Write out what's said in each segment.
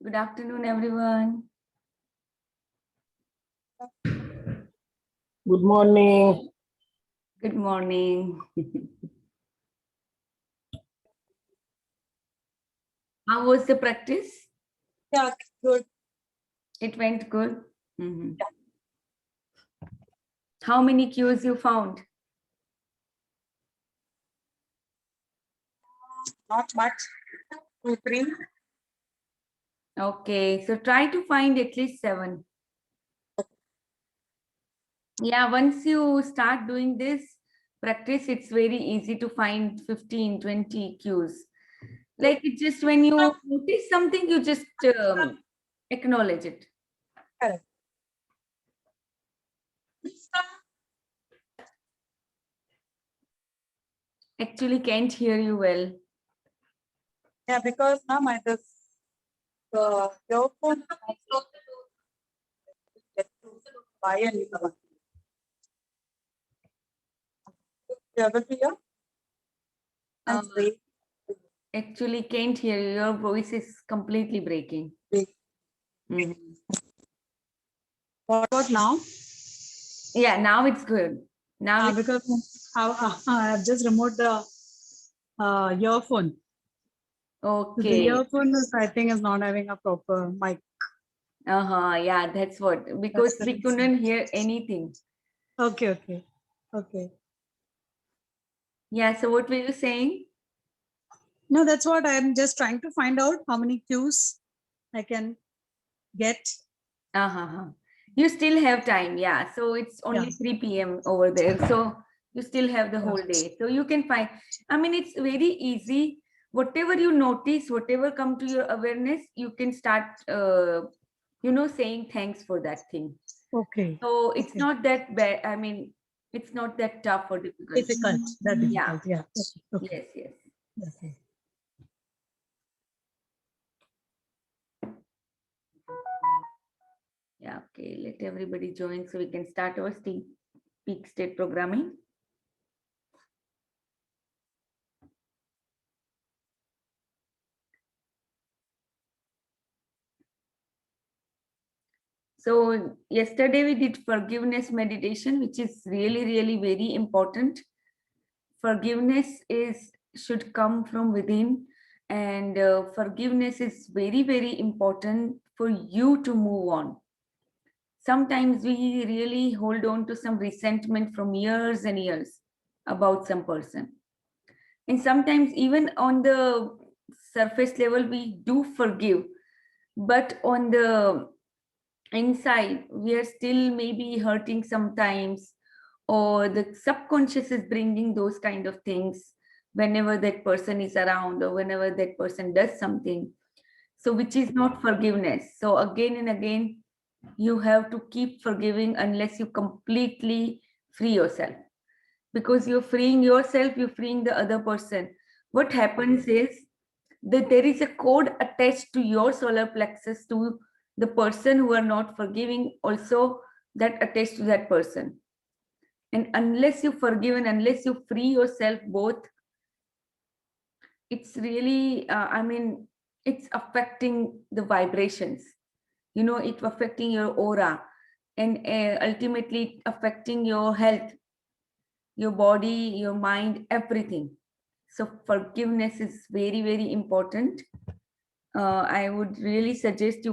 Good afternoon, everyone. Good morning. Good morning. How was the practice? Yeah, good. It went good. Mhm. How many cues you found? Not much. 2, 3. Okay, so try to find at least 7. Yeah, once you start doing this practice, it's very easy to find 15, 20 cues. Like it just when you notice something, you just acknowledge it. Correct. Actually, can't hear you well. Yeah, because now my this your phone buy a new one. You able to hear? And Uh, wait. Actually, can't hear you. Your voice is completely breaking. Wait. Mhm. What about now? Yeah, now it's good. Now it's Because I have just removed the earphone. So the okay. earphone is, I think, is not having a proper mic. Yeah, that's what. Because the we reason. couldn't hear anything. Okay. Yeah, so what were you saying? No, that's what I'm just trying to find out how many cues I can get. You still have time. Yeah, so it's only Yeah. 3 p.m. over there. So you still have the whole day. So you can find, I mean, it's very easy. Whatever you notice, whatever come to your awareness, you can start, saying thanks for that thing. Okay. So it's Okay. not that bad. I mean, it's not that tough or difficult. Difficult. That Yeah. difficult. Yeah. Okay. Yes. Okay. Yeah, okay. Let everybody join so we can start our peak state programming. So yesterday we did forgiveness meditation, which is really, really very important. Forgiveness should come from within, and forgiveness is very, very important for you to move on. Sometimes we really hold on to some resentment from years and years about some person. And sometimes even on the surface level, we do forgive, but on the inside, we are still maybe hurting sometimes, or the subconscious is bringing those kind of things whenever that person is around or whenever that person does something. So, which is not forgiveness. So, again and again, you have to keep forgiving unless you completely free yourself, because you're freeing yourself, you're freeing the other person. What happens is that there is a code attached to your solar plexus to the person who are not forgiving, also that attached to that person. And unless you forgive and unless you free yourself both, it's really it's affecting the vibrations, it's affecting your aura, and ultimately affecting your health, your body, your mind, everything. So forgiveness is very, very important. I would really suggest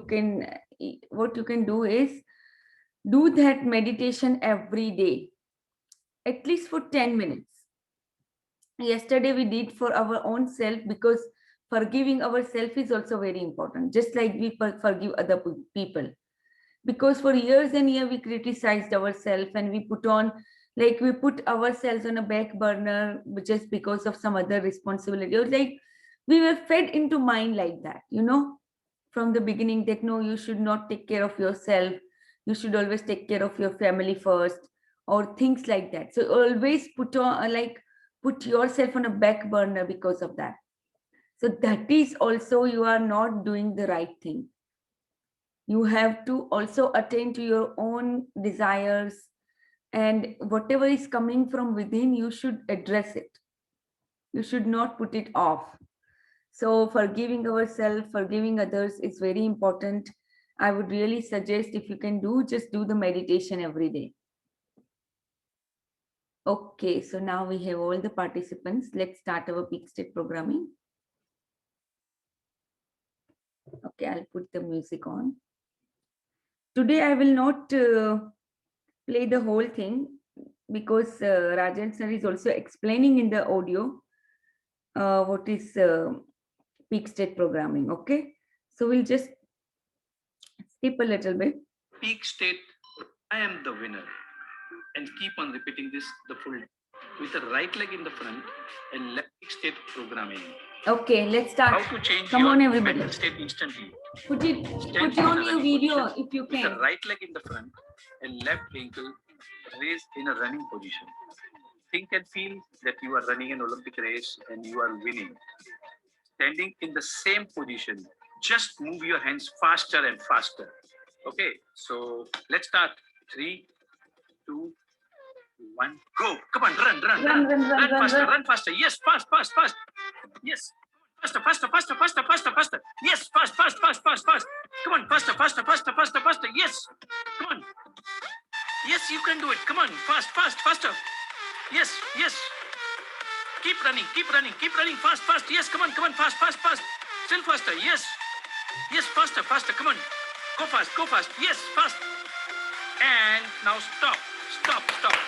what you can do is do that meditation every day, at least for 10 minutes. Yesterday we did for our own self, because forgiving ourselves is also very important, just like we forgive other people. Because for years and years we criticized ourselves, and we put ourselves on a back burner just because of some other responsibility. It was like we were fed into mind like that, from the beginning, that no, you should not take care of yourself, you should always take care of your family first, or things like that. So always put yourself on a back burner because of that. So that is also, you are not doing the right thing. You have to also attend to your own desires, and whatever is coming from within, you should address it. You should not put it off. So forgiving ourselves, forgiving others is very important. I would really suggest, if you can do, just do the meditation every day. Okay, so now we have all the participants. Let's start our peak state programming. Okay, I'll put the music on. Today I will not play the whole thing because Rajan sir is also explaining in the audio what is peak state programming. Okay, so we'll just skip a little bit. Peak state, I am the winner. And keep on repeating this the full with the right leg in the front and left state programming. Okay, let's start. How to change Come your on, everybody. mental state instantly. Put Stand on in a your running video position if you with can. the right leg in the front and left ankle raised in a running position. Think and feel that you are running an Olympic race and you are winning. Standing in the same position, just move your hands faster and faster. Okay, so let's start. 3, 2, 1, go. Come on, run faster, run faster. Yes, fast. Yes, faster. Yes, fast. Come on, faster. Yes, come on. Yes, you can do it. Come on, faster. Yes. Keep running. Fast. Yes, come on, fast. Still faster. Yes, faster. Come on, go fast. Yes, fast. And now stop.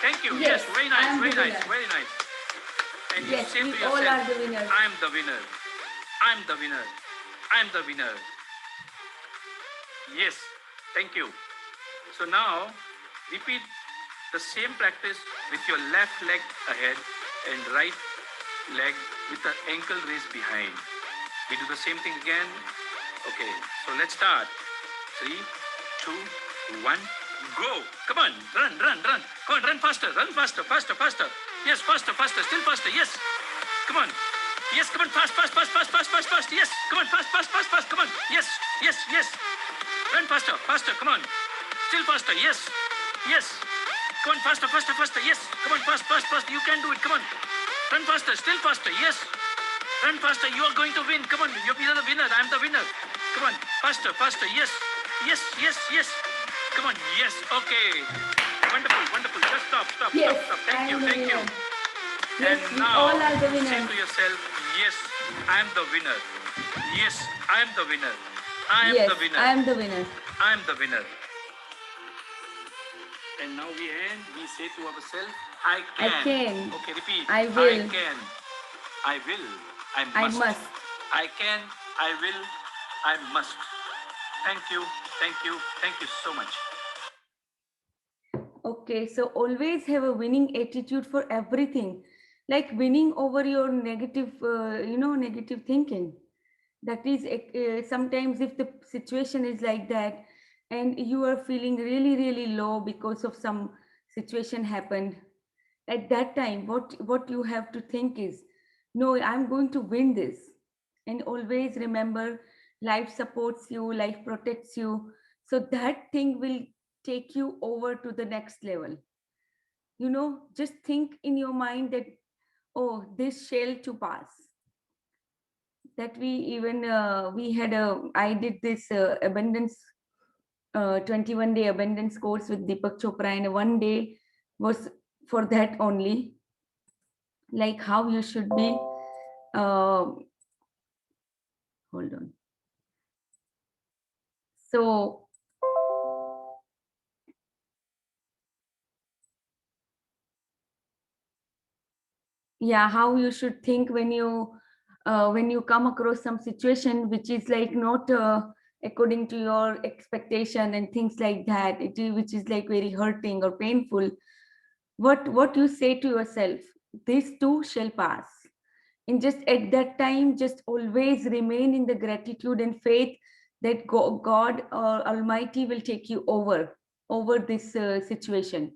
Thank you. Yes, very nice. And Yes, you say we to all yourself, are the winners. I'm the winner. Yes, thank you. So now repeat the same practice with your left leg ahead and right leg with the ankle raised behind. We do the same thing again. Okay, so let's start. 3, 2, 1, go. Come on, run. Come on, run faster. Yes, faster, still faster. Yes, come on. Yes, come on, fast. Yes, come on, fast. Come on. Yes. Run faster. Come on. Still faster. Yes. Come on, faster. Yes, come on, fast. You can do it. Come on. Run faster. Still faster. Yes. Run faster. You are going to win. Come on. You're the winner. I'm the winner. Come on. Faster. Yes. Come on. Yes. Okay. Wonderful. Just stop. Yes, Thank you. Yes, And we now all are the say winners. to yourself, yes, I am the winner. Yes, I am the winner. I am Yes, the winner. I am the winner. I am the winner. And now we say to ourselves, I can. I can. Okay, repeat. I will. I can. I will. I must. I must. I can. I will. I must. Thank you so much. Okay, so always have a winning attitude for everything, like winning over your negative, negative thinking. That is, sometimes if the situation is like that and you are feeling really, really low because of some situation happened, at that time, what you have to think is, no, I'm going to win this. And always remember, life supports you, life protects you. So that thing will take you over to the next level. Just think in your mind that, oh, this shall to pass. That we had I did this abundance 21-day abundance course with Deepak Chopra, and one day was for that only, like how you should be. Hold on. So yeah, how you should think when you come across some situation which is like not according to your expectation and things like that, which is like very hurting or painful. What you say to yourself, this too shall pass. And just at that time, just always remain in the gratitude and faith that God or Almighty will take you over this situation.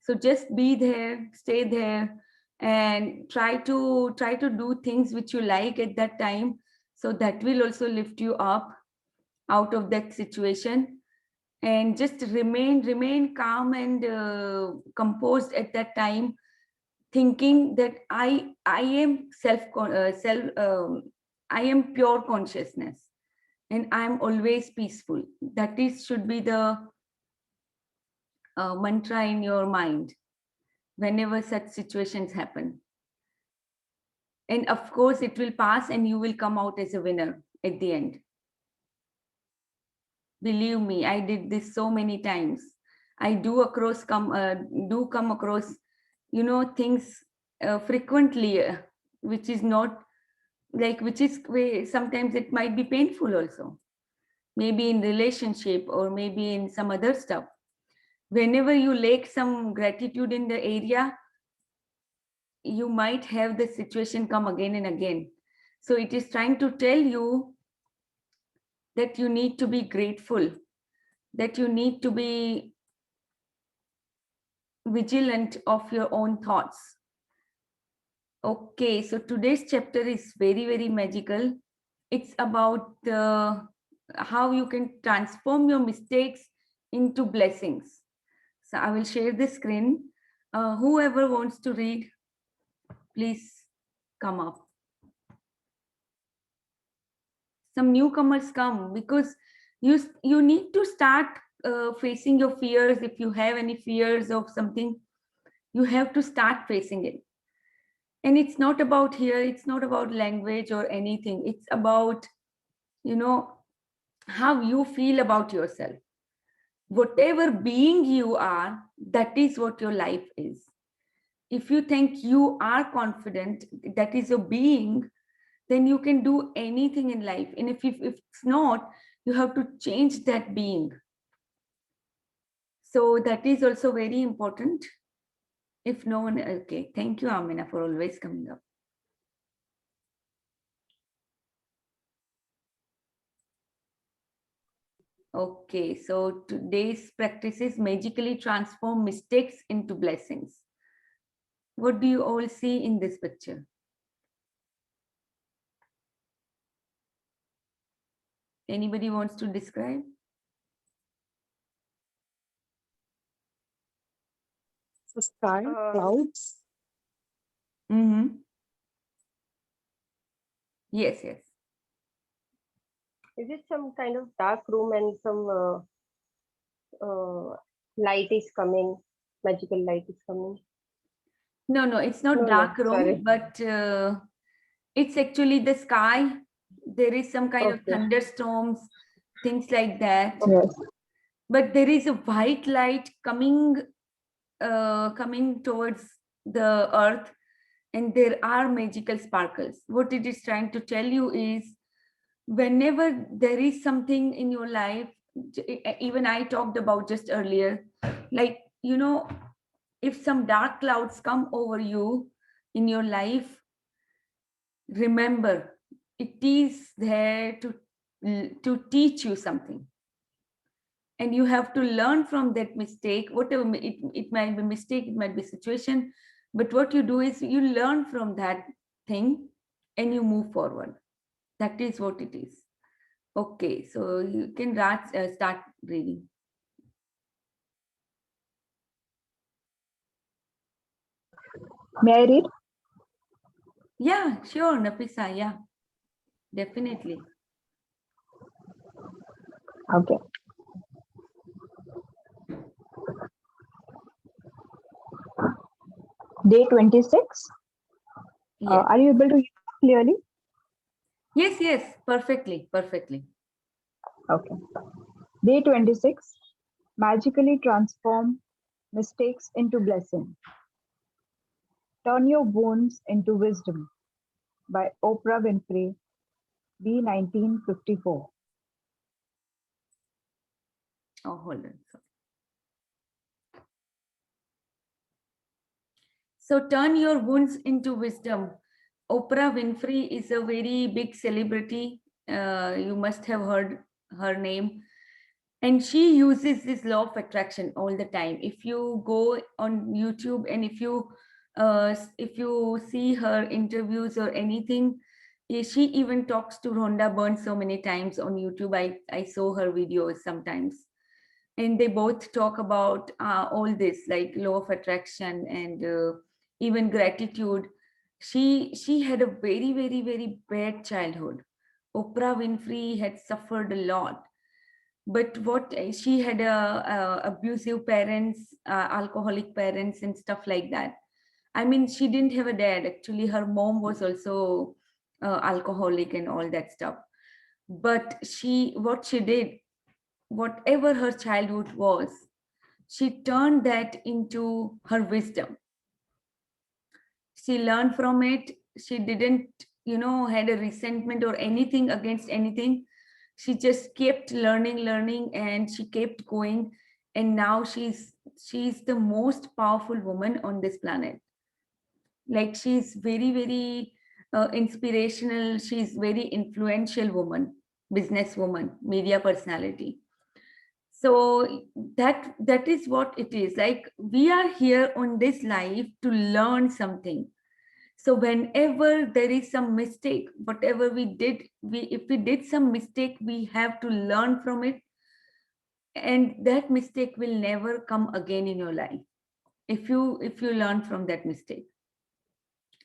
So just be there, stay there, and try to do things which you like at that time. So that will also lift you up out of that situation. And just remain calm and composed at that time, thinking that I am I am pure consciousness and I'm always peaceful. That is should be the mantra in your mind whenever such situations happen. And of course, it will pass and you will come out as a winner at the end. Believe me, I did this so many times. I do come across, things frequently, which is not like, sometimes it might be painful also, maybe in relationship or maybe in some other stuff. Whenever you lack some gratitude in the area, you might have the situation come again and again. So it is trying to tell you that you need to be grateful, that you need to be vigilant of your own thoughts. Okay, so today's chapter is very, very magical. It's about how you can transform your mistakes into blessings. So I will share the screen. Whoever wants to read, please come up. Some newcomers come because you need to start facing your fears. If you have any fears of something, you have to start facing it. And it's not about here, it's not about language or anything. It's about, how you feel about yourself. Whatever being you are, that is what your life is. If you think you are confident, that is your being, then you can do anything in life. And if it's not, you have to change that being. So that is also very important. If no one, okay, thank you, Amina, for always coming up. Okay, so today's practice is magically transform mistakes into blessings. What do you all see in this picture? Anybody wants to describe? The sky, clouds. Mm-hmm. Yes, yes. Is it some kind of dark room and some light is coming, magical light is coming? No, it's not No, dark room, sorry. but it's actually the sky. There is some kind of Okay. thunderstorms, things like that. Yes. But there is a white light coming towards the earth, and there are magical sparkles. What it is trying to tell you is, whenever there is something in your life, even I talked about just earlier, like, if some dark clouds come over you in your life, remember, it is there to teach you something. And you have to learn from that mistake, whatever it might be mistake, it might be situation. But what you do is you learn from that thing and you move forward. That is what it is. Okay, so you can start reading. May I read? Yeah, sure, Nafisa. Yeah, definitely. Okay. Day 26. Yes. Are you able to hear clearly? Yes, perfectly. Okay. Day 26. Magically transform mistakes into blessing. Turn your wounds into wisdom by Oprah Winfrey, B. 1954. Oh, hold on. So turn your wounds into wisdom. Oprah Winfrey is a very big celebrity. You must have heard her name. And she uses this law of attraction all the time. If you go on YouTube and if you see her interviews or anything, she even talks to Rhonda Byrne so many times on YouTube. I saw her videos sometimes. And they both talk about all this, like law of attraction and even gratitude. She had a very bad childhood. Oprah Winfrey had suffered a lot, but what she had abusive parents, alcoholic parents, and stuff like that. I mean, she didn't have a dad. Actually, her mom was also alcoholic and all that stuff. But what she did, whatever her childhood was, she turned that into her wisdom. She learned from it. She didn't, had a resentment or anything against anything. She just kept learning, and she kept going. And now she's the most powerful woman on this planet. Like, she's very inspirational. She's very influential woman, businesswoman, media personality. So that is what it is. Like, we are here on this life to learn something. So whenever there is some mistake, whatever we did, if we did some mistake, we have to learn from it, and that mistake will never come again in your life if you learn from that mistake.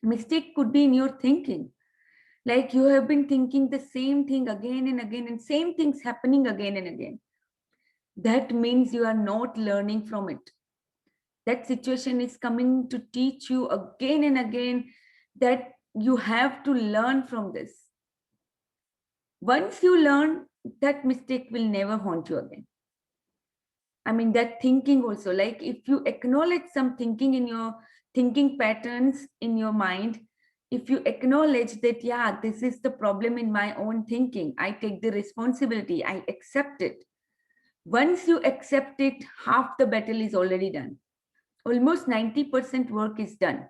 Mistake could be in your thinking. Like, you have been thinking the same thing again and again, and same things happening again and again. That means you are not learning from it. That situation is coming to teach you again and again that you have to learn from this. Once you learn, that mistake will never haunt you again. I mean, that thinking also, like, if you acknowledge some thinking in your thinking patterns in your mind, if you acknowledge that, yeah, this is the problem in my own thinking, I take the responsibility, I accept it. Once you accept it, half the battle is already done. Almost 90% work is done.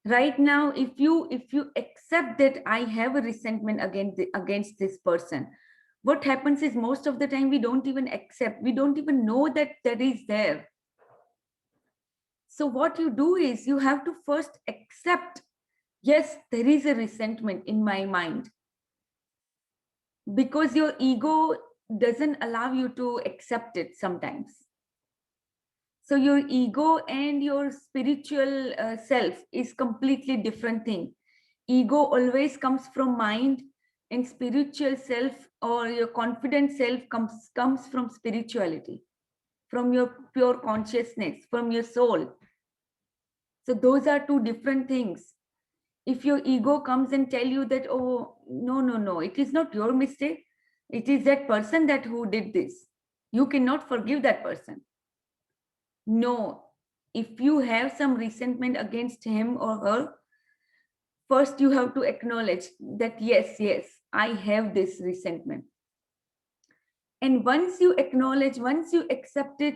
Right now, if you accept that I have a resentment against this person, what happens is, most of the time we don't even accept, we don't even know that that is there. So what you do is, you have to first accept, yes, there is a resentment in my mind, because your ego doesn't allow you to accept it sometimes. So your ego and your spiritual self is completely different thing. Ego always comes from mind, and spiritual self, or your confident self, comes from spirituality, from your pure consciousness, from your soul. So those are two different things. If your ego comes and tell you that, oh, no, it is not your mistake, it is that person that who did this, you cannot forgive that person. No, if you have some resentment against him or her, first you have to acknowledge that, yes, I have this resentment. And once you acknowledge, once you accept it,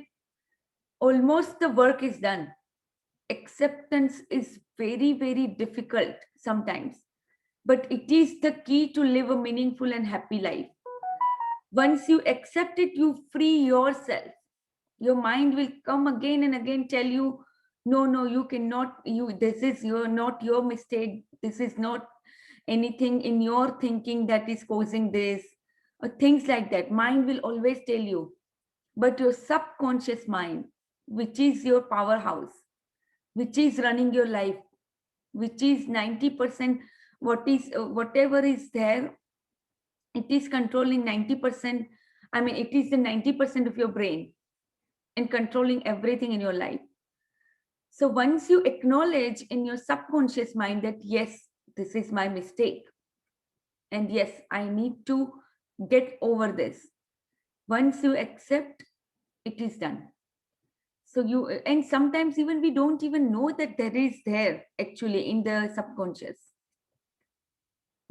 almost the work is done. Acceptance is very difficult sometimes, but it is the key to live a meaningful and happy life. Once you accept it, you free yourself. Your mind will come again and again, tell you, no, you cannot, this is not your mistake, this is not anything in your thinking that is causing this, or things like that. Mind will always tell you. But your subconscious mind, which is your powerhouse, which is running your life, which is 90%, whatever is there, it is controlling 90%. I mean, it is the 90% of your brain and controlling everything in your life. So once you acknowledge in your subconscious mind that, yes, this is my mistake, and yes, I need to get over this. Once you accept, it is done. So and sometimes even we don't even know that there is there actually in the subconscious,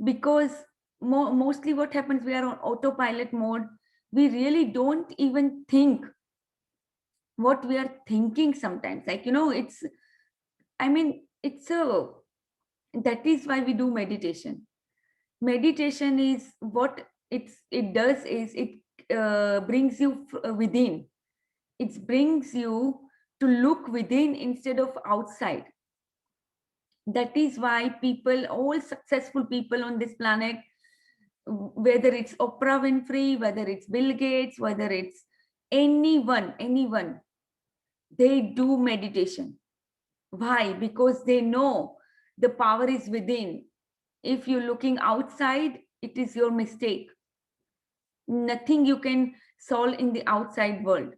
because mostly what happens, we are on autopilot mode. We really don't even think what we are thinking sometimes. Like, that is why we do meditation. Meditation is what it does is, it brings you within. It brings you to look within instead of outside. That is why people, all successful people on this planet, whether it's Oprah Winfrey, whether it's Bill Gates, whether it's anyone, they do meditation. Why? Because they know the power is within. If you're looking outside, it is your mistake. Nothing you can solve in the outside world.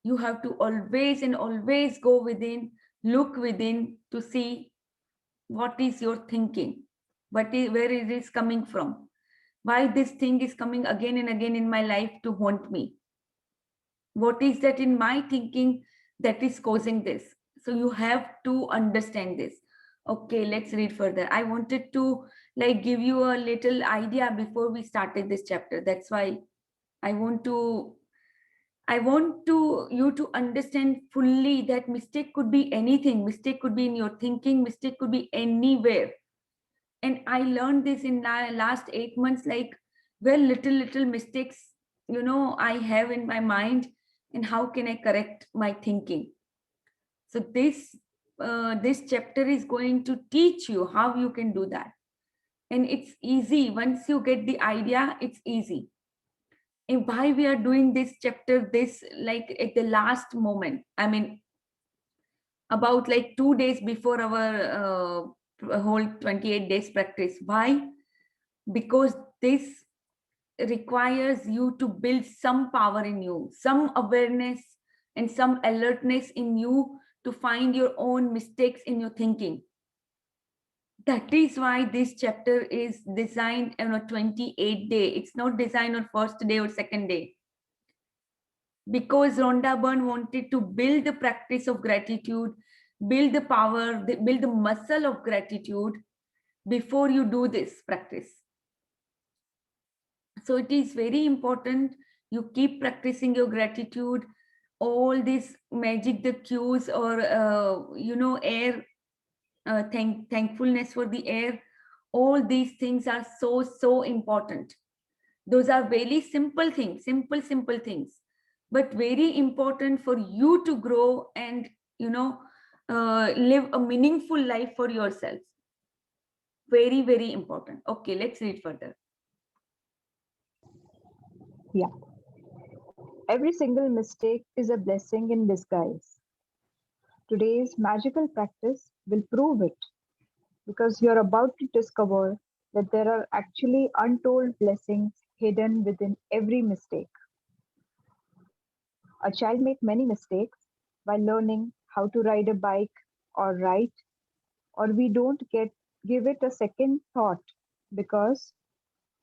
You have to always and always go within, look within to see what is your thinking, where it is coming from, why this thing is coming again and again in my life to haunt me. What is that in my thinking that is causing this? So you have to understand this. Okay, let's read further. I wanted to like give you a little idea before we started this chapter. That's why I want to you to understand fully that mistake could be anything. Mistake could be in your thinking, mistake could be anywhere. And I learned this in last 8 months, like where little mistakes, I have in my mind, and how can I correct my thinking. So this chapter is going to teach you how you can do that. And it's easy. Once you get the idea, it's easy. And why we are doing this chapter, this like at the last moment, I mean, about like 2 days before our whole 28 days practice. Why? Because this requires you to build some power in you, some awareness and some alertness in you to find your own mistakes in your thinking. That is why this chapter is designed on a 28-day. It's not designed on first day or second day. Because Rhonda Byrne wanted to build the practice of gratitude, build the power, build the muscle of gratitude before you do this practice. So it is very important you keep practicing your gratitude. All this magic, the cues, or air, thankfulness for the air, all these things are so important. Those are very simple things, simple things, but very important for you to grow and live a meaningful life for yourself. Very important. Okay, let's read further. Yeah. Every single mistake is a blessing in disguise. Today's magical practice will prove it because you're about to discover that there are actually untold blessings hidden within every mistake. A child makes many mistakes while learning how to ride a bike or write, or we don't give it a second thought because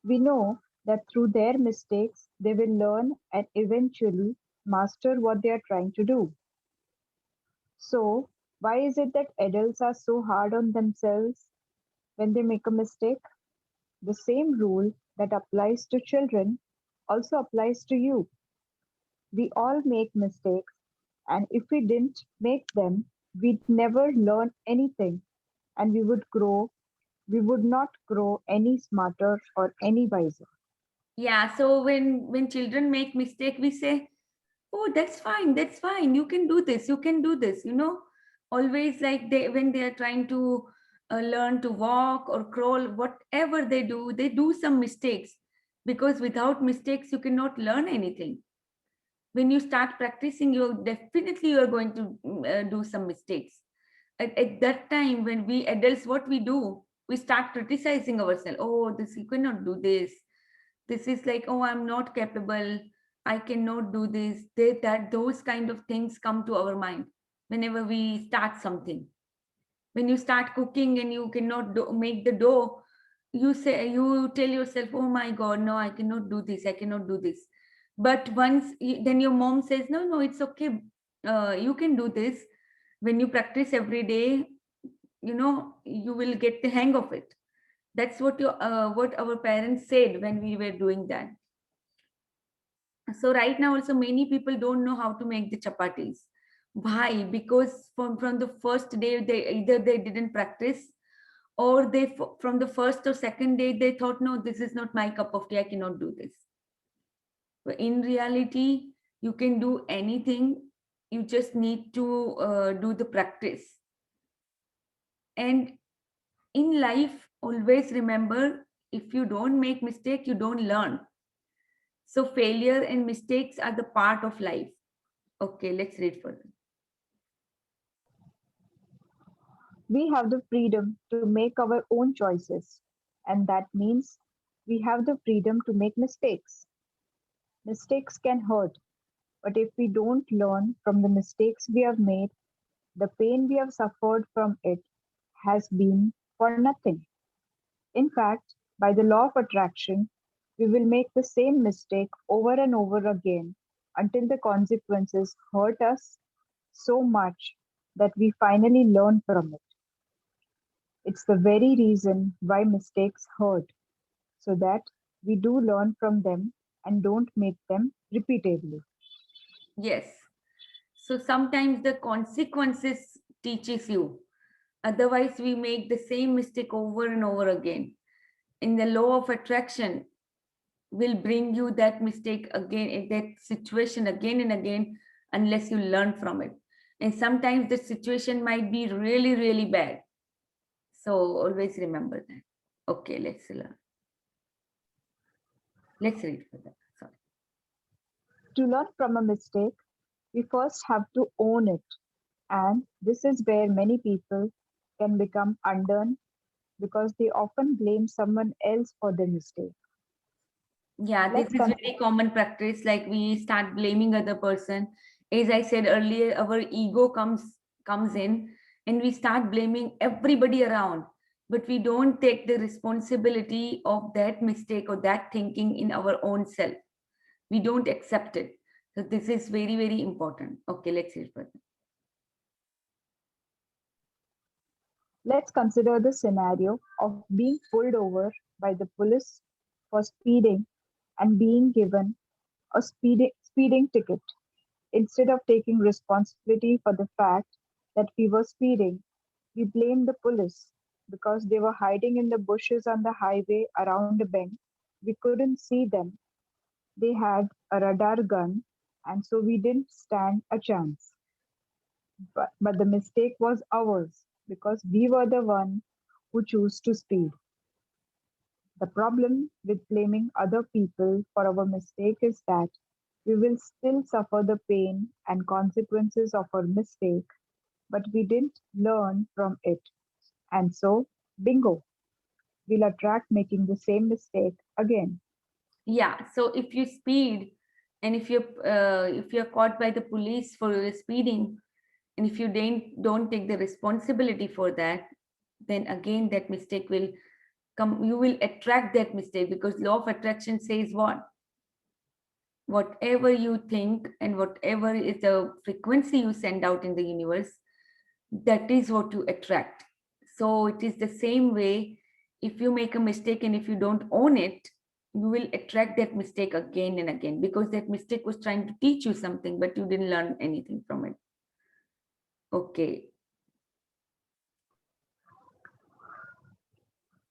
we know that through their mistakes they will learn and eventually master what they are trying to do. So, why is it that adults are so hard on themselves when they make a mistake? The same rule that applies to children also applies to you. We all make mistakes, and if we didn't make them, we'd never learn anything and we would not grow any smarter or any wiser. Yeah, so when children make mistake, we say, oh, that's fine, you can do this, always like when they are trying to learn to walk or crawl, whatever they do some mistakes, because without mistakes you cannot learn anything. When you start practicing, you are going to do some mistakes. At that time, when we adults, what we do, we start criticizing ourselves. Oh, this, you cannot do this. This is like, oh, I'm not capable, I cannot do this. Those kind of things come to our mind whenever we start something. When you start cooking and you cannot make the dough, you tell yourself, oh my god, no, I cannot do this, I cannot do this. But then your mom says, no, it's okay, you can do this. When you practice every day, you will get the hang of it. That's what what our parents said when we were doing that. So right now also many people don't know how to make the chapatis. Why? Because from the first day, they didn't practice, or from the first or second day they thought, no, this is not my cup of tea, I cannot do this. But in reality, you can do anything. You just need to do the practice. And in life, always remember, if you don't make mistake, you don't learn. So failure and mistakes are the part of life. Okay, let's read further. We have the freedom to make our own choices, and that means we have the freedom to make mistakes. Mistakes can hurt, but if we don't learn from the mistakes we have made, the pain we have suffered from it has been for nothing. In fact, by the law of attraction, we will make the same mistake over and over again until the consequences hurt us so much that we finally learn from it. It's the very reason why mistakes hurt, so that we do learn from them and don't make them repeatedly. Yes. So sometimes the consequences teaches you. Otherwise, we make the same mistake over and over again. In the law of attraction, will bring you that mistake again, in that situation again and again, unless you learn from it. And sometimes the situation might be really, really bad. So always remember that. Okay, let's learn. Let's read for that. Sorry. To learn from a mistake, we first have to own it. And this is where many people can become undone because they often blame someone else for their mistake. Yeah, this Let's is con- very common practice. Like we start blaming other person. As I said earlier, our ego comes in, and we start blaming everybody around. But we don't take the responsibility of that mistake or that thinking in our own self. We don't accept it. So this is very, very important. Okay, let's hear further. Let's consider the scenario of being pulled over by the police for speeding and being given a speeding ticket. Instead of taking responsibility for the fact that we were speeding, we blame the police because they were hiding in the bushes on the highway around a bend. We couldn't see them. They had a radar gun, and so we didn't stand a chance. But the mistake was ours because we were the one who chose to speed. The problem with blaming other people for our mistake is that we will still suffer the pain and consequences of our mistake, but we didn't learn from it. And so, bingo, we'll attract making the same mistake again. Yeah, so if you speed, and if you're caught by the police for speeding, and if you don't take the responsibility for that, then again that mistake will come. You will attract that mistake, because law of attraction says what? Whatever you think and whatever is the frequency you send out in the universe, that is what you attract. So it is the same way. If you make a mistake and if you don't own it, you will attract that mistake again and again, because that mistake was trying to teach you something, but you didn't learn anything from it. Okay.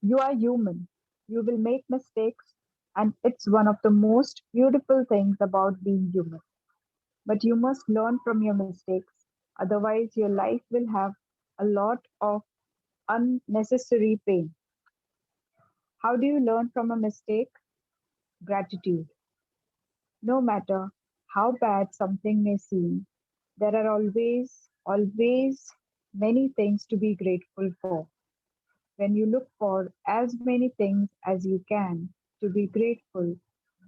You are human. You will make mistakes, and it's one of the most beautiful things about being human. But you must learn from your mistakes, otherwise, your life will have a lot of unnecessary pain. How do you learn from a mistake? Gratitude. No matter how bad something may seem, there are always many things to be grateful for. When you look for as many things as you can to be grateful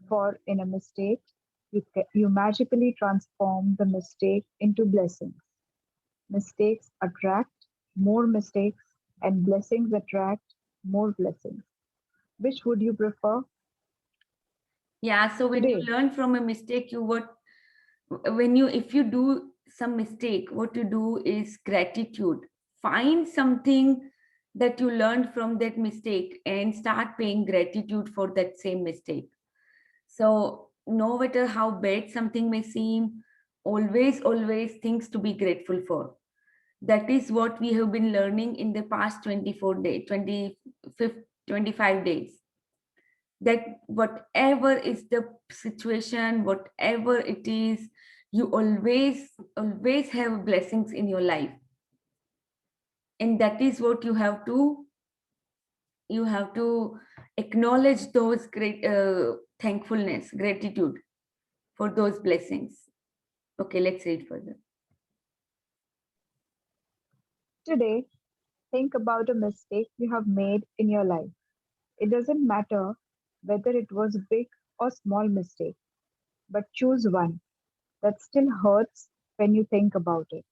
for in a mistake, you magically transform the mistake into blessings. Mistakes attract more mistakes, and blessings attract more blessings. Which would you prefer Yeah, so when you today? learn from a mistake, if you do some mistake, what you do is gratitude. Find something that you learned from that mistake and start paying gratitude for that same mistake. So no matter how bad something may seem, always things to be grateful for. That is what we have been learning in the past 24 days, 25 days. That whatever is the situation, whatever it is, you always have blessings in your life. And that is what you have to acknowledge those great thankfulness, gratitude for those blessings. Okay, let's read further. Today, Think about a mistake you have made in your life. It doesn't matter whether it was a big or small mistake, but choose one that still hurts when you think about it.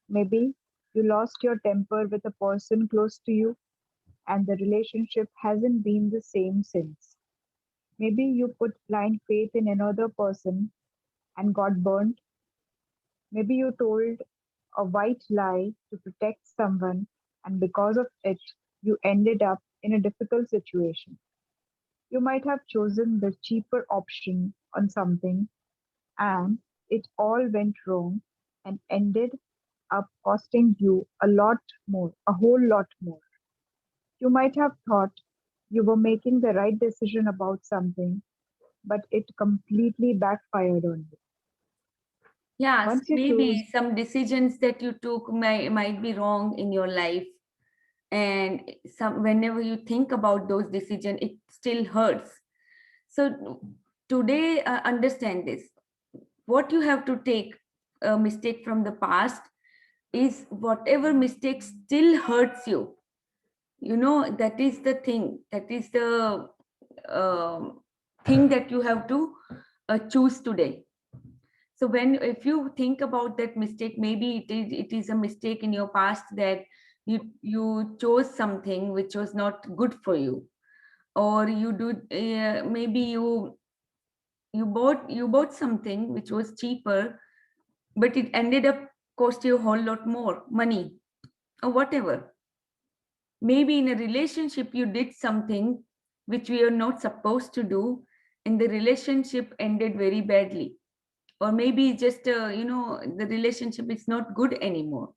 Maybe you lost your temper with a person close to you and the relationship hasn't been the same since. Maybe you put blind faith in another person and got burned. Maybe you told a white lie to protect someone, and because of it, you ended up in a difficult situation. You might have chosen the cheaper option on something, and it all went wrong and ended up costing you a lot more, a whole lot more. You might have thought you were making the right decision about something, but it completely backfired on you. Yes, Once you choose, maybe some decisions that you took might be wrong in your life. And some whenever you think about those decisions, it still hurts. So today, understand this. What you have to take a mistake from the past is whatever mistake still hurts you. You know, that is the thing. That is the thing that you have to choose today. So when if you think about that mistake, maybe it is a mistake in your past that you chose something which was not good for you, or you do maybe you bought something which was cheaper, but it ended up cost you a whole lot more money, or whatever. Maybe in a relationship you did something which we are not supposed to do, and the relationship ended very badly. Or maybe just the relationship is not good anymore.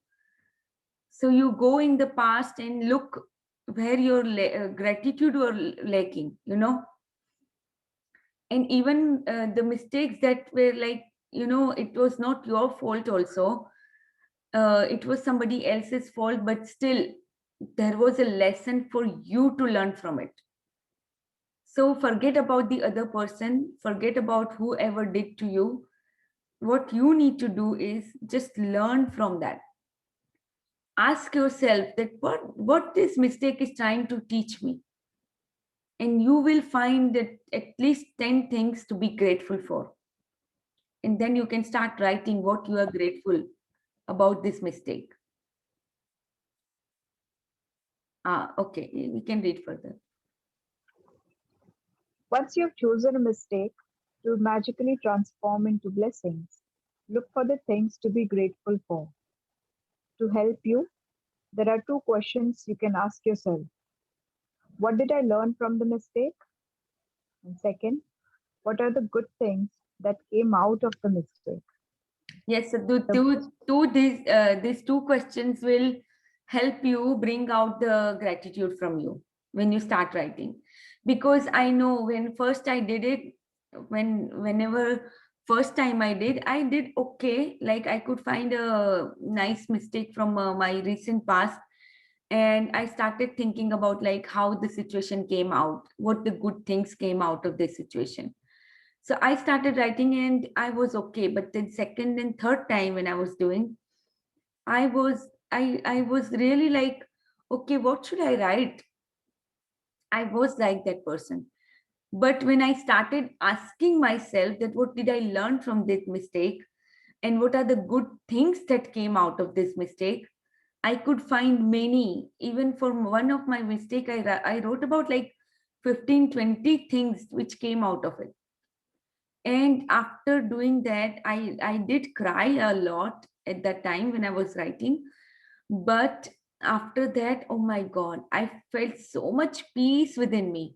So you go in the past and look where your gratitude were lacking, and even the mistakes that were like, it was not your fault also. It was somebody else's fault, but still there was a lesson for you to learn from it. So forget about the other person, forget about whoever did to you. What you need to do is just learn from that. Ask yourself that what this mistake is trying to teach me, and you will find that at least 10 things to be grateful for. And then you can start writing what you are grateful about this mistake. Okay, we can read further. once you've chosen a mistake to magically transform into blessings, look for the things to be grateful for. To help you, there are two questions you can ask yourself. What did I learn from the mistake? And second, what are the good things that came out of the mistake? Yes, so The, these two questions will help you bring out the gratitude from you when you start writing. Because I know when first I did it, whenever first time I did okay. Like I could find a nice mistake from my recent past, and I started thinking about like how the situation came out, what the good things came out of this situation. So I started writing and I was okay. But then second and third time when I was doing, I was really like, okay, what should I write? I was like that person. But when I started asking myself that what did I learn from this mistake, and what are the good things that came out of this mistake, I could find many. Even for one of my mistake, I wrote about like 15, 20 things which came out of it. And after doing that, I did cry a lot at that time when I was writing. But after that, oh my God, I felt so much peace within me,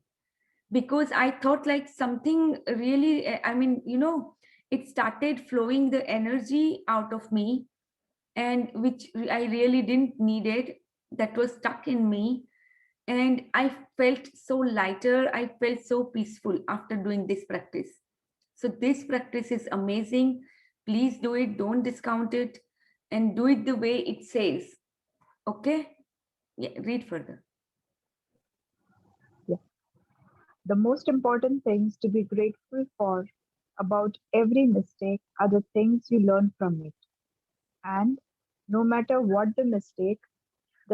because I thought like something really, I mean, it started flowing the energy out of me, and which I really didn't need it, that was stuck in me. And I felt so lighter, I felt so peaceful after doing this practice. So this practice is amazing. Please do it, don't discount it, and do it the way it says. Okay? Yeah, read further. yeah, the most important things to be grateful for about every mistake are the things you learn from it. And no matter what the mistake,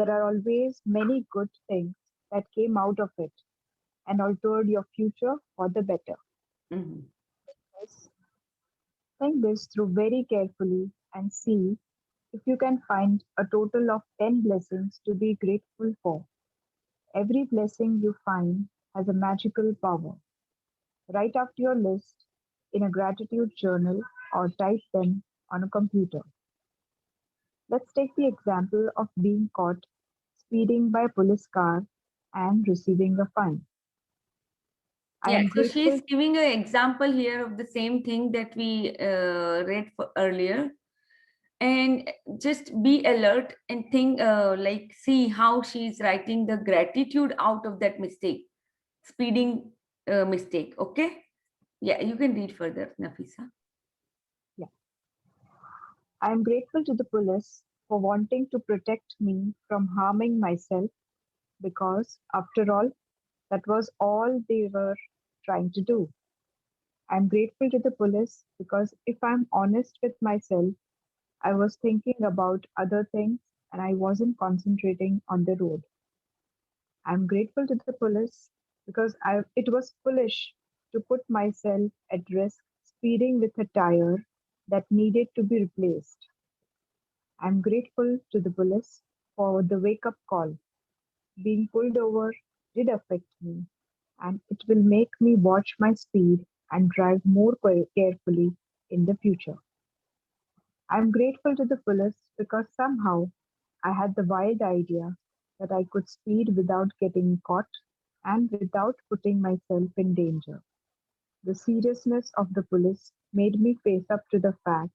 there are always many good things that came out of it and altered your future for the better. Mhm. Yes. Think this through very carefully and see if you can find a total of 10 blessings to be grateful for. Every blessing you find has a magical power. Write out your list in a gratitude journal or type them on a computer. Let's take the example of being caught speeding by a police car and receiving a fine. I Yeah, am so she's grateful. giving an example here of the same thing that we read for earlier. And just be alert and think, like, see how she's writing the gratitude out of that mistake, speeding mistake. Okay. Yeah, you can read further, Nafisa. Yeah, I am grateful to the police for wanting to protect me from harming myself because, after all, that was all they were trying to do. I'm grateful to the police because if I'm honest with myself, I was thinking about other things and I wasn't concentrating on the road. I'm grateful to the police because it was foolish to put myself at risk speeding with a tire that needed to be replaced. I'm grateful to the police for the wake up call. Being pulled over did affect me, and it will make me watch my speed and drive more carefully in the future. I'm grateful to the police because somehow I had the wild idea that I could speed without getting caught and without putting myself in danger. The seriousness of the police made me face up to the fact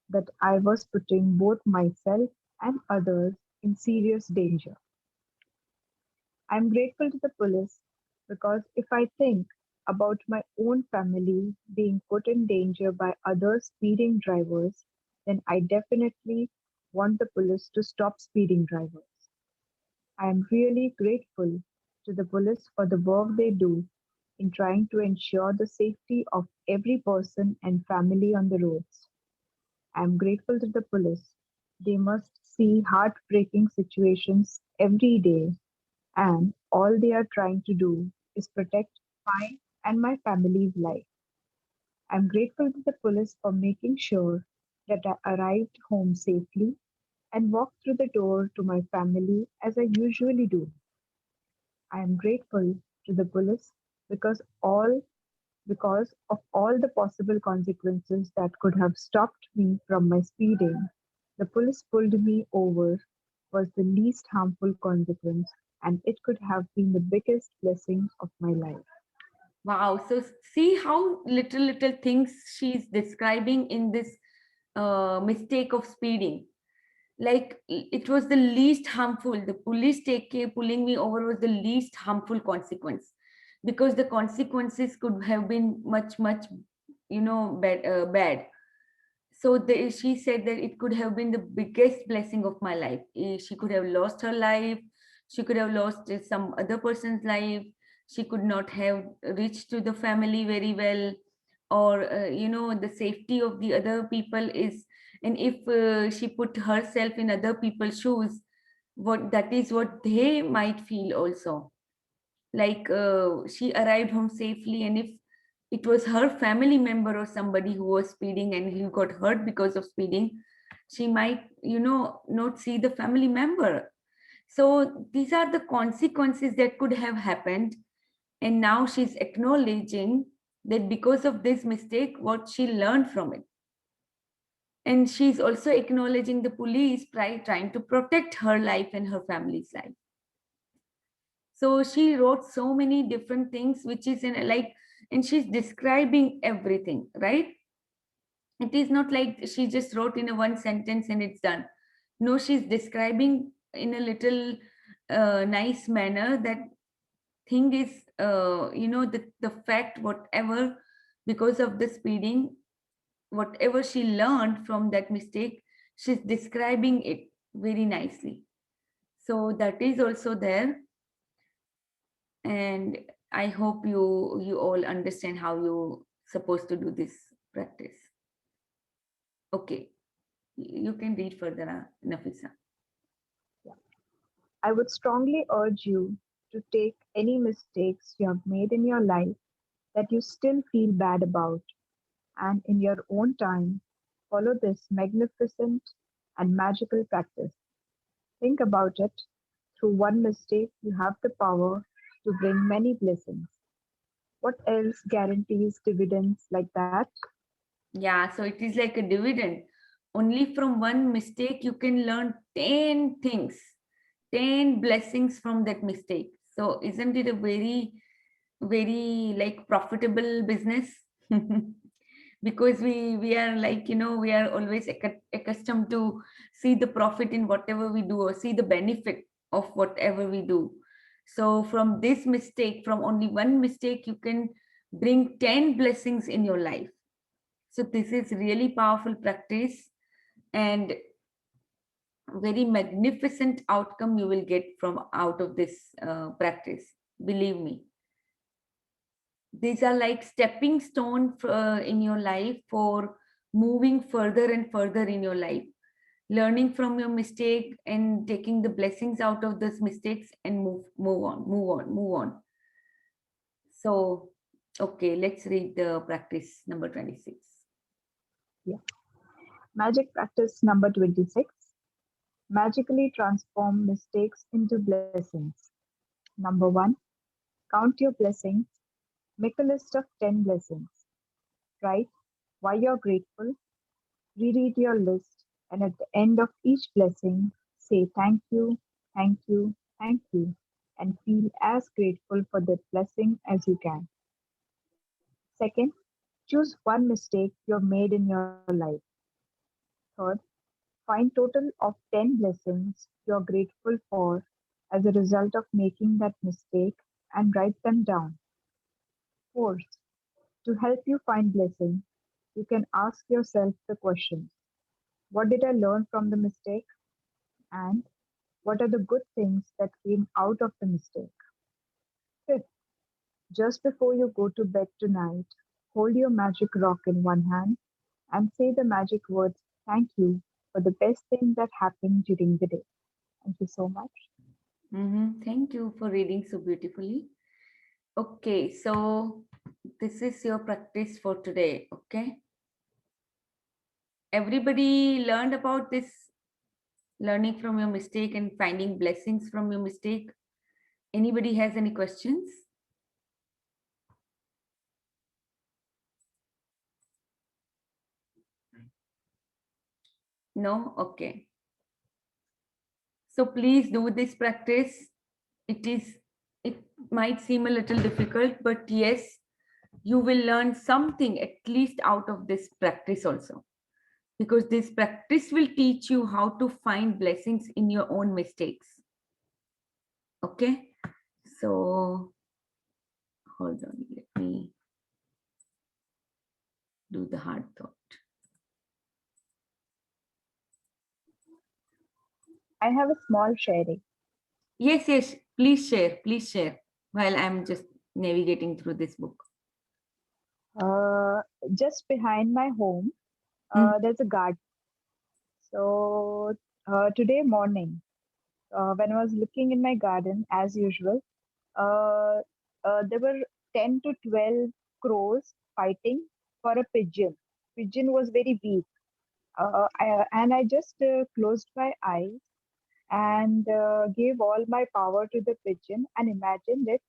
that I was putting both myself and others in serious danger. I'm grateful to the police because if I think about my own family being put in danger by other speeding drivers, then I definitely want the police to stop speeding drivers. I am really grateful to the police for the work they do in trying to ensure the safety of every person and family on the roads. I am grateful to the police. They must see heartbreaking situations every day and all they are trying to do is protect my and my family's life. I'm grateful to the police for making sure that I arrived home safely and walked through the door to my family as I usually do. I am grateful to the police because all because of all the possible consequences that could have stopped me from my speeding. The police pulled me over was the least harmful consequence, and it could have been the biggest blessing of my life. Wow. So see how little things she's describing in this mistake of speeding. Like it was the least harmful. The police pulling me over was the least harmful consequence, because the consequences could have been much, bad. So she said that it could have been the biggest blessing of my life. She could have lost her life. She could have lost some other person's life. She could not have reached to the family very well, or the safety of the other people is. And if she put herself in other people's shoes, what that is what they might feel also. Like she arrived home safely, and if it was her family member or somebody who was speeding and he got hurt because of speeding, she might not see the family member. So these are the consequences that could have happened, and now she's acknowledging that because of this mistake what she learned from it. And she's also acknowledging the police trying to protect her life and her family's life. So she wrote so many different things which is in like, and she's describing everything, right? It is not like she just wrote in a one sentence and it's done. No, she's describing in a little nice manner that thing is the fact, whatever, because of the speeding, whatever she learned from that mistake, she's describing it very nicely. So that is also there. And I hope you all understand how you supposed to do this practice. Okay, you can read further, Nafisa. I would strongly urge you to take any mistakes you have made in your life that you still feel bad about, and in your own time, follow this magnificent and magical practice. Think about it. Through one mistake, you have the power to bring many blessings. What else guarantees dividends like that? Yeah, so it is like a dividend. Only from one mistake, you can learn 10 things, 10 blessings from that mistake. So isn't it a very, very like profitable business? Because we are like, we are always accustomed to see the profit in whatever we do or see the benefit of whatever we do. So from this mistake, from only one mistake, you can bring 10 blessings in your life. So this is really powerful practice and very magnificent outcome you will get from out of this practice. Believe me, these are like stepping stone in your life for moving further and further in your life, learning from your mistake and taking the blessings out of those mistakes and move on. So, okay, let's read the practice number 26. Yeah. Magic practice number 26. Magically transform mistakes into blessings. Number 1. Count your blessings. Make a list of 10 blessings. Write why you're grateful. Reread your list, and at the end of each blessing, say thank you, thank you, thank you, and feel as grateful for that blessing as you can. Second, choose one mistake you've made in your life. Third, find total of 10 blessings you're grateful for as a result of making that mistake and write them down. Fourth, to help you find blessing, you can ask yourself the question, what did I learn from the mistake? And what are the good things that came out of the mistake? Fifth, just before you go to bed tonight, hold your magic rock in one hand and say the magic words, thank you for the best thing that happened during the day. Thank you so much. Thank you for reading so beautifully. Okay, so this is your practice for today. Okay, everybody learned about this, learning from your mistake and finding blessings from your mistake. Anybody has any questions? No? Okay. So please do this practice. It might seem a little difficult, but yes, you will learn something at least out of this practice also, because this practice will teach you how to find blessings in your own mistakes. Okay, so hold on, let me do the hard thought. I have a small sharing. Yes, please share while I'm just navigating through this book. Uh, just behind my home, there's a garden. So today morning, when I was looking in my garden, as usual, uh, there were 10 to 12 crows fighting for a pigeon. Pigeon was very weak. And I just closed my eyes and gave all my power to the pigeon and imagined it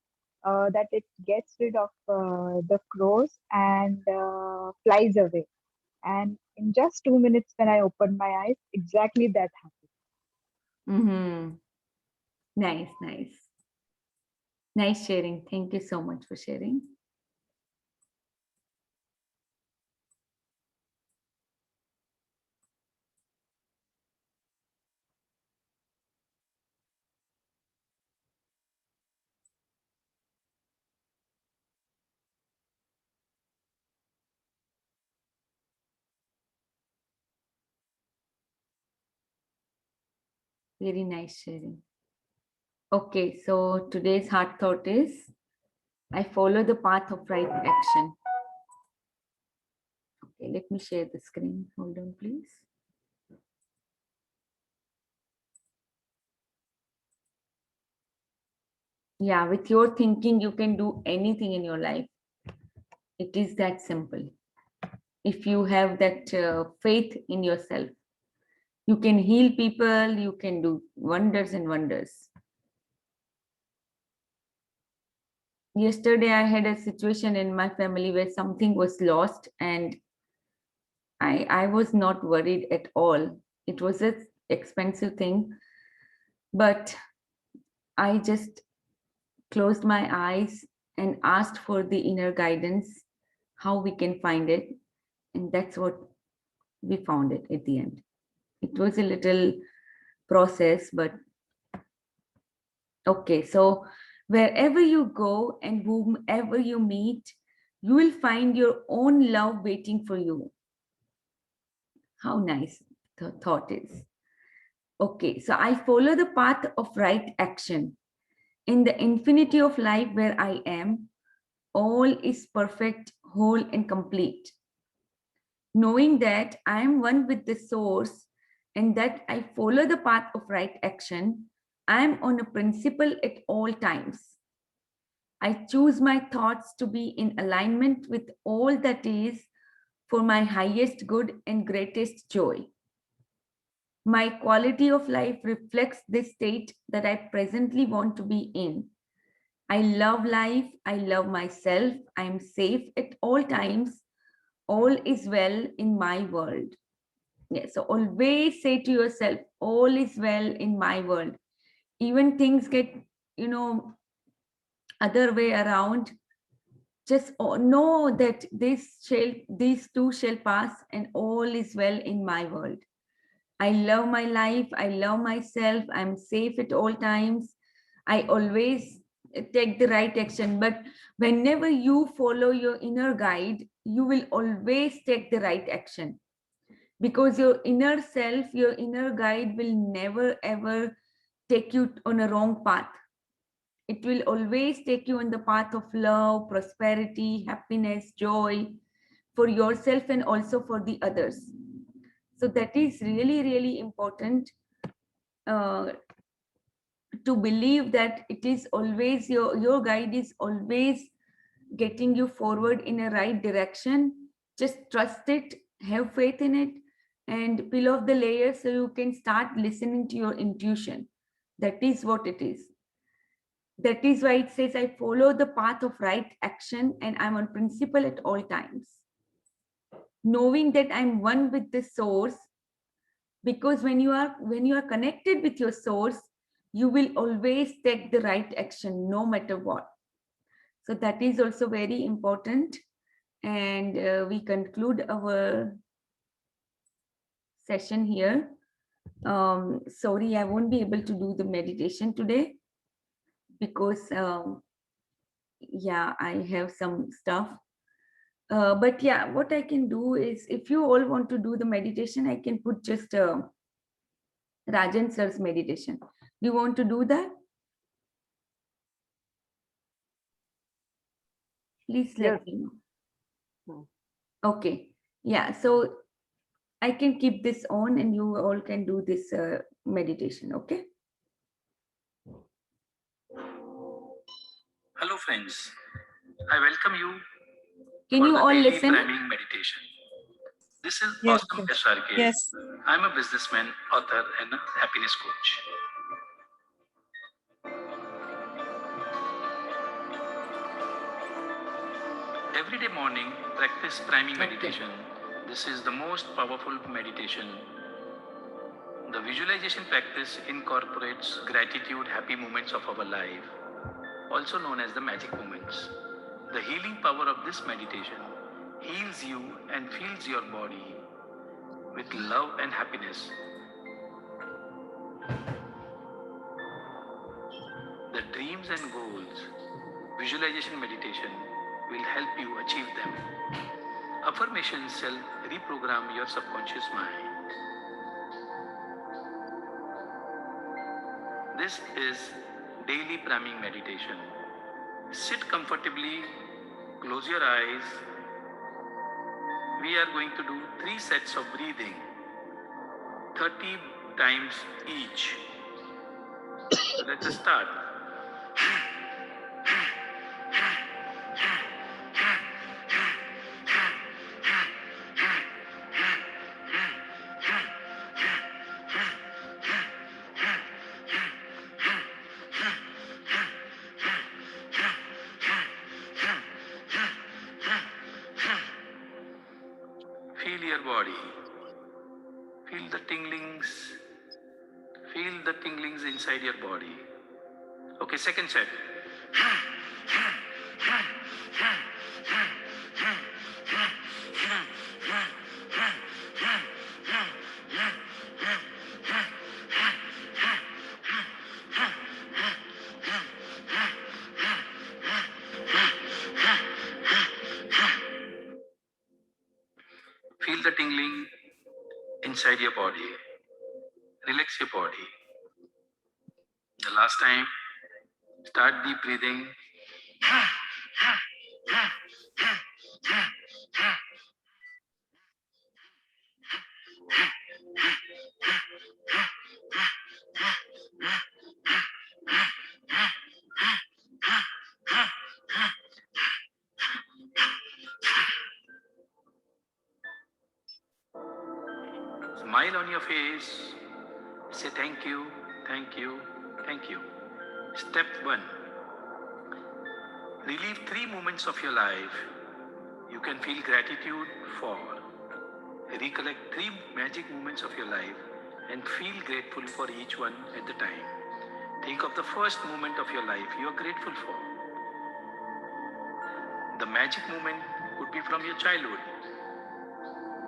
that it gets rid of the crows and flies away. And in just 2 minutes, when I opened my eyes, exactly that happened. Mm-hmm. Nice. Nice sharing. Thank you so much for sharing. Very nice sharing. Okay, so today's heart thought is I follow the path of right action. Okay, let me share the screen. Hold on, please. Yeah, with your thinking, you can do anything in your life. It is that simple. If you have that faith in yourself, you can heal people, you can do wonders and wonders. Yesterday, I had a situation in my family where something was lost, and I was not worried at all. It was an expensive thing, but I just closed my eyes and asked for the inner guidance, how we can find it. And that's what we found it at the end. It was a little process, but okay. So wherever you go and whomever you meet, you will find your own love waiting for you. How nice the thought is. Okay, so I follow the path of right action. In the infinity of life where I am, all is perfect, whole, and complete. Knowing that I am one with the source and that I follow the path of right action, I am on a principle at all times. I choose my thoughts to be in alignment with all that is for my highest good and greatest joy. My quality of life reflects this state that I presently want to be in. I love life. I love myself. I am safe at all times. All is well in my world. Yes, so always say to yourself, all is well in my world. Even things get, you know, other way around. Just know that these too shall pass, and all is well in my world. I love my life. I love myself. I'm safe at all times. I always take the right action. But whenever you follow your inner guide, you will always take the right action, because your inner self, your inner guide will never ever take you on a wrong path. It will always take you on the path of love, prosperity, happiness, joy for yourself and also for the others. So that is really, really important, uh, to believe that it is always your guide is always getting you forward in a right direction. Just trust it, have faith in it, and peel off the layers so you can start listening to your intuition. That is what it is. That is why it says, I follow the path of right action and I'm on principle at all times. Knowing that I'm one with the source, because when you are connected with your source, you will always take the right action no matter what. So that is also very important. And we conclude our session here. Sorry, I won't be able to do the meditation today because yeah, I have some stuff. But yeah, what I can do is, if you all want to do the meditation, I can put just Rajan sir's meditation. Do you want to do that? Please Yes. let me know. Hmm. Okay. Yeah. So I can keep this on and you all can do this meditation. Okay. Hello, friends. I welcome you Can for you the all daily listen? priming meditation. This is Yes, Awesome yes. SRK. Yes. I'm a businessman, author, and a happiness coach. Every day morning, practice priming Okay. meditation. This is the most powerful meditation. The visualization practice incorporates gratitude, happy moments of our life, also known as the magic moments. The healing power of this meditation heals you and fills your body with love and happiness. The dreams and goals, visualization meditation will help you achieve them. Affirmations shall reprogram your subconscious mind. This is daily priming meditation. Sit comfortably, close your eyes. We are going to do 3 sets of breathing, 30 times each. So let us start. inside your body. Okay, second set. Feel the tingling inside your body. Relax your body. The last time, start deep breathing. Smile on your face. Say thank you, thank you, thank you. Step 1. Relive 3 moments of your life you can feel gratitude for. Recollect 3 magic moments of your life and feel grateful for each one at the time. Think of the first moment of your life you are grateful for. The magic moment could be from your childhood,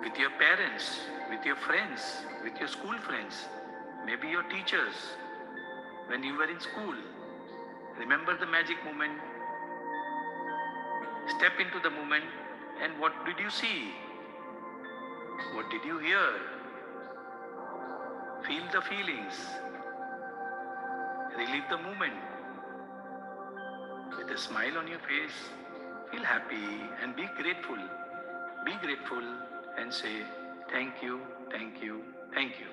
with your parents, with your friends, with your school friends, maybe your teachers, when you were in school. Remember the magic moment. Step into the moment, and what did you see? What did you hear? Feel the feelings. Relive the moment. With a smile on your face, feel happy and be grateful. Be grateful and say thank you, thank you, thank you.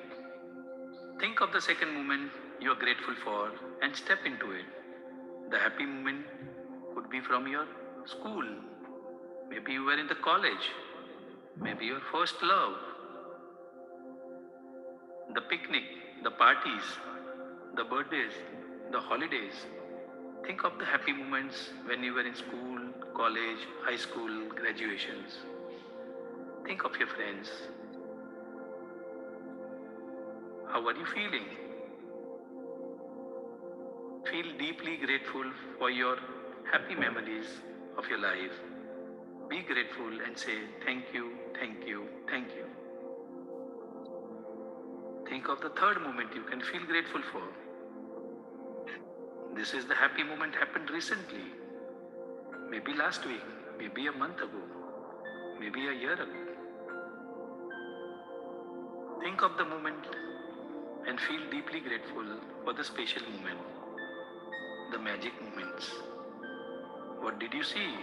Think of the second moment you are grateful for and step into it. The happy moment could be from your school. Maybe you were in the college. Maybe your first love. The picnic, the parties, the birthdays, the holidays. Think of the happy moments when you were in school, college, high school, graduations. Think of your friends. How are you feeling? Feel deeply grateful for your happy memories of your life. Be grateful and say thank you, thank you, thank you. Think of the third moment you can feel grateful for. This is the happy moment happened recently. Maybe last week, maybe a month ago, maybe a year ago. Think of the moment and feel deeply grateful for the special moment, the magic moments. What did you see?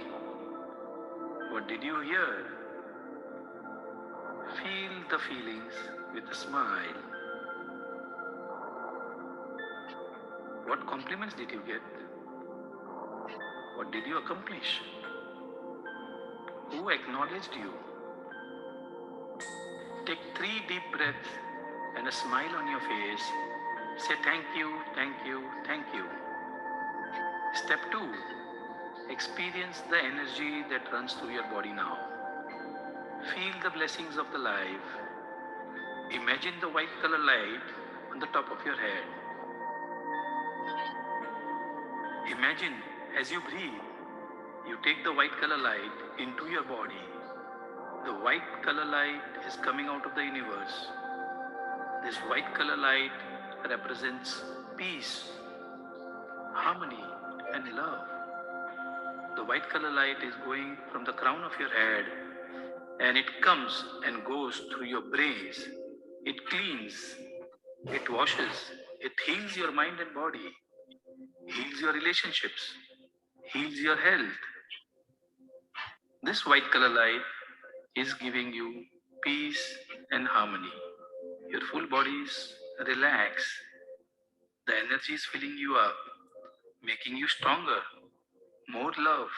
What did you hear? Feel the feelings with a smile. What compliments did you get? What did you accomplish? Who acknowledged you? Take 3 deep breaths and a smile on your face. Say thank you, thank you, thank you. Step 2. Experience the energy that runs through your body now. Feel the blessings of the life. Imagine the white color light on the top of your head. Imagine as you breathe, you take the white color light into your body. The white color light is coming out of the universe. This white color light represents peace, harmony, and love. The white color light is going from the crown of your head and it comes and goes through your brains. It cleans, it washes, it heals your mind and body, heals your relationships, heals your health. This white color light is giving you peace and harmony. Your full body is relaxed. The energy is filling you up, making you stronger. More love,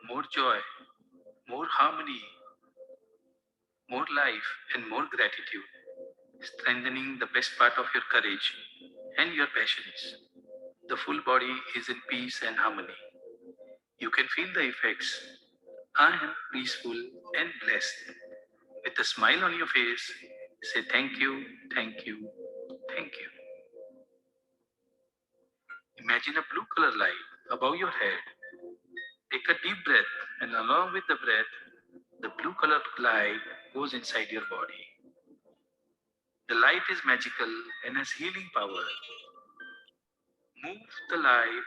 more joy, more harmony, more life, and more gratitude. Strengthening the best part of your courage and your passions. The full body is in peace and harmony. You can feel the effects. I am peaceful and blessed. With a smile on your face, say thank you, thank you, thank you. Imagine a blue color light above your head. Take a deep breath, and along with the breath, the blue colored light goes inside your body. The light is magical and has healing power. Move the light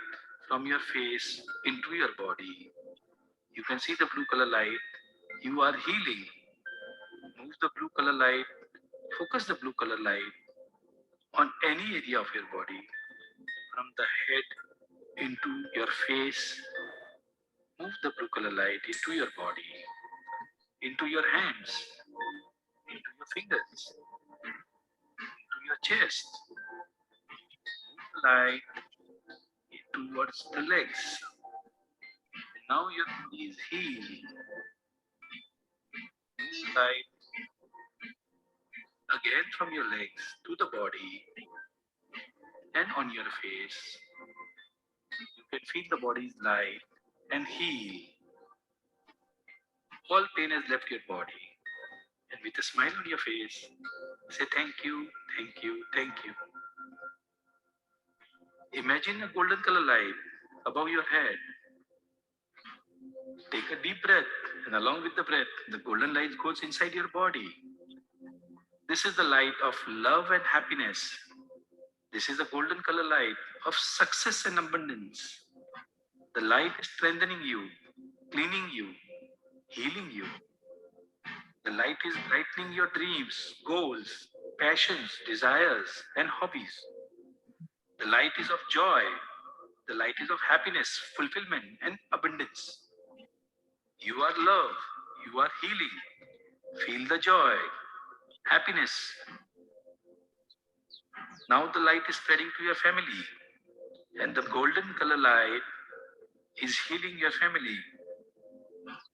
from your face into your body. You can see the blue color light. You are healing. Move the blue color light. Focus the blue color light on any area of your body, from the head into your face. Move the blue color light into your body, into your hands, into your fingers, into your chest. Move the light towards the legs. Now your body is healed. Move the light again from your legs to the body and on your face. You can feel the body's light and heal. All pain has left your body. And with a smile on your face, say thank you, thank you, thank you. Imagine a golden color light above your head. Take a deep breath, and along with the breath, the golden light goes inside your body. This is the light of love and happiness. This is the golden color light of success and abundance. The light is strengthening you, cleaning you, healing you. The light is brightening your dreams, goals, passions, desires, and hobbies. The light is of joy. The light is of happiness, fulfillment, and abundance. You are love. You are healing. Feel the joy, happiness. Now the light is spreading to your family, and the golden color light is healing your family.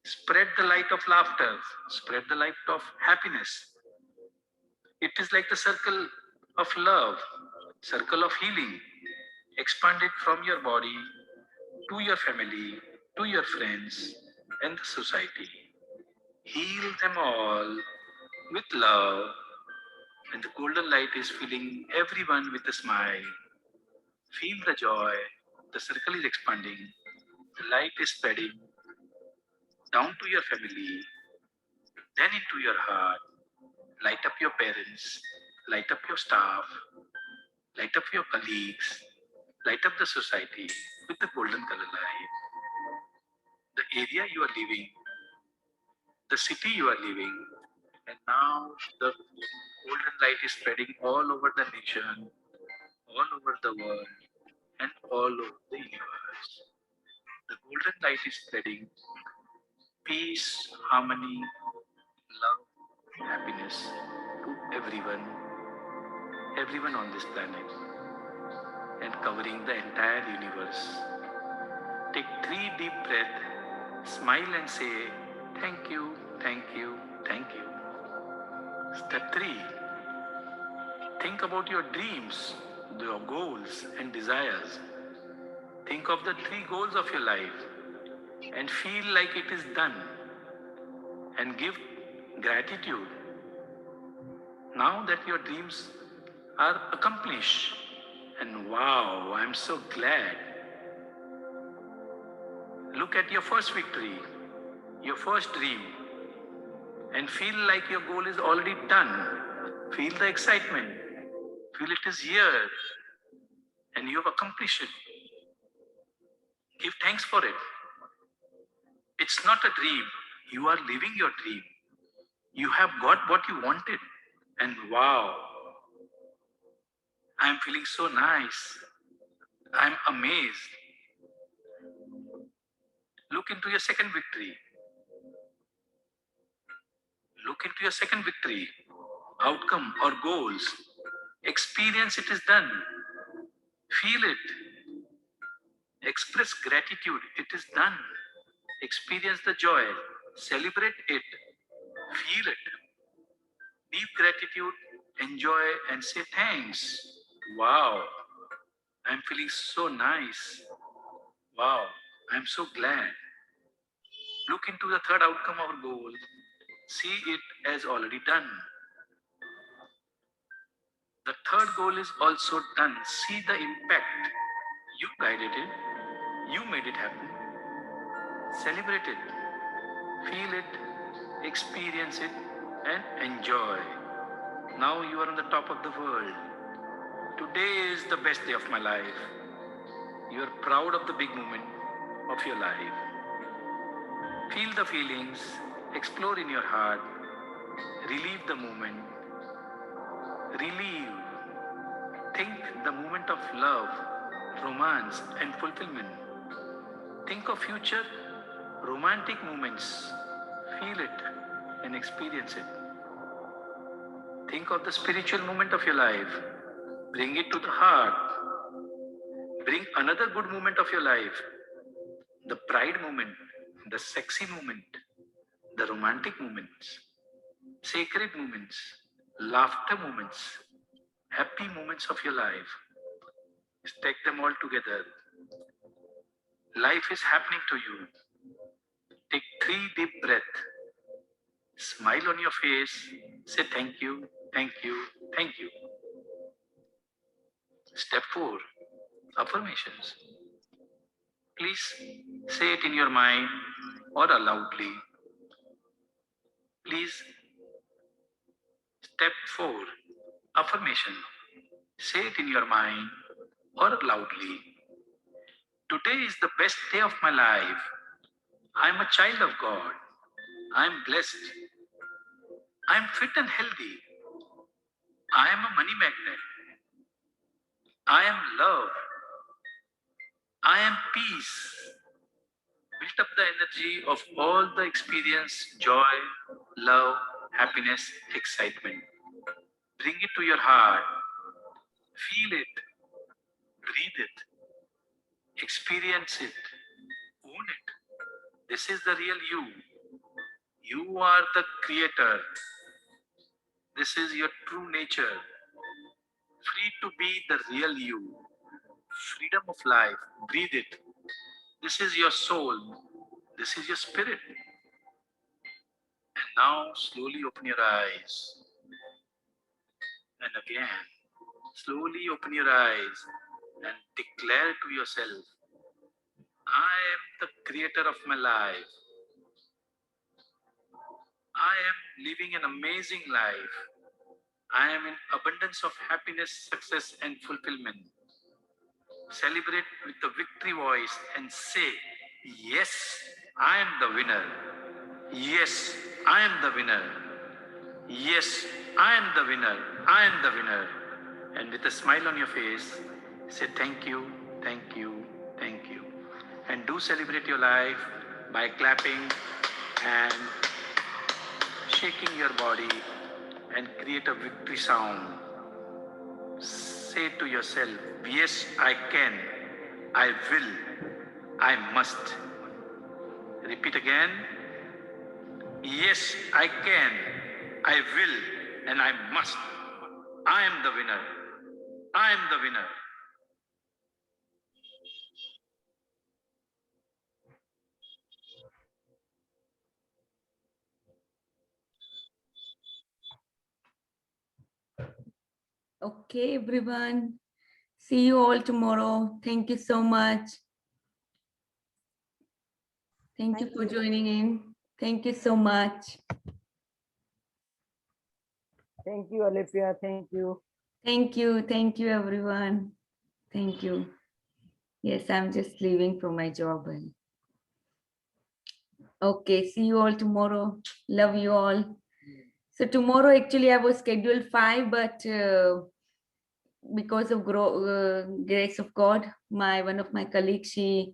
Spread the light of laughter, spread the light of happiness. It is like the circle of love, circle of healing. Expand it from your body to your family, to your friends, and the society. Heal them all with love, and the golden light is filling everyone with a smile. Feel the joy, the circle is expanding, the light is spreading down to your family, then into your heart. Light up your parents, light up your staff, light up your colleagues, light up the society with the golden color light. The area you are living, the city you are living, and now the golden light is spreading all over the nation, all over the world, and all over the universe. The golden light is spreading peace, harmony, love, happiness to everyone on this planet, and covering the entire universe. Take 3 deep breaths, smile and say, thank you, thank you, thank you. Step 3, think about your dreams, your goals and desires. Think of the 3 goals of your life and feel like it is done, and give gratitude. Now that your dreams are accomplished, and wow, I'm so glad. Look at your first victory, your first dream, and feel like your goal is already done. Feel the excitement. Feel it is here, and you have accomplished it. Give thanks for it. It's not a dream. You are living your dream. You have got what you wanted, and wow, I'm feeling so nice. I'm amazed. Look into your second victory. Look into your second victory, outcome or goals. Experience it is done. Feel it. Express gratitude. It is done. Experience the joy. Celebrate it. Feel it. Deep gratitude. Enjoy and say thanks. Wow. I'm feeling so nice. Wow. I'm so glad. Look into the third outcome or goal. See it as already done. The third goal is also done. See the impact. You guided it. You made it happen. Celebrate it. Feel it. Experience it. And enjoy. Now you are on the top of the world. Today is the best day of my life. You are proud of the big moment of your life. Feel the feelings. Explore in your heart. Relieve the moment. Relieve. Think the moment of love, romance, and fulfillment. Think of future romantic moments. Feel it and experience it. Think of the spiritual moment of your life. Bring it to the heart. Bring another good moment of your life. The pride moment, the sexy moment, the romantic moments, sacred moments, laughter moments, happy moments of your life. Stack them all together. Life is happening to you. Take 3 deep breaths. Smile on your face. Say thank you, thank you, thank you. Step 4. Affirmations. Please say it in your mind or aloudly. Please. Step 4. Affirmation. Say it in your mind or loudly. Today is the best day of my life. I am a child of God. I am blessed. I am fit and healthy. I am a money magnet. I am love. I am peace. Build up the energy of all the experience, joy, love, happiness, excitement. Bring it to your heart. Feel it. Breathe it. Experience it. Own it. This is the real you. You are the creator. This is your true nature. Free to be the real you. Freedom of life. Breathe it. This is your soul. This is your spirit. And now slowly open your eyes. And again, slowly open your eyes and declare to yourself, I am the creator of my life. I am living an amazing life. I am in abundance of happiness, success, and fulfillment. Celebrate with the victory voice and say, yes, I am the winner. Yes, I am the winner. Yes, I am the winner. I am the winner. And with a smile on your face, say thank you, thank you, thank you. And do celebrate your life by clapping and shaking your body and create a victory sound. Say to yourself, yes, I can, I will, I must. Repeat again. Yes, I can, I will, and I must. I am the winner. I am the winner. Okay, everyone. See you all tomorrow. Thank you so much. Thank you for joining in. Thank you so much. Thank you, Olivia. Thank you. Thank you. Thank you, everyone. Thank you. Yes, I'm just leaving for my job. Okay, see you all tomorrow. Love you all. So tomorrow, actually, I was scheduled 5, but because of grace of God, one of my colleagues, she's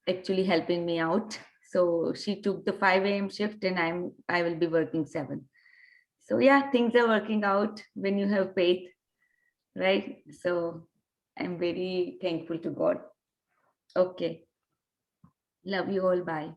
actually helping me out. So she took the 5 a.m. shift, and I will be working 7. So yeah, things are working out when you have faith, right? So I'm very thankful to God. Okay. Love you all. Bye.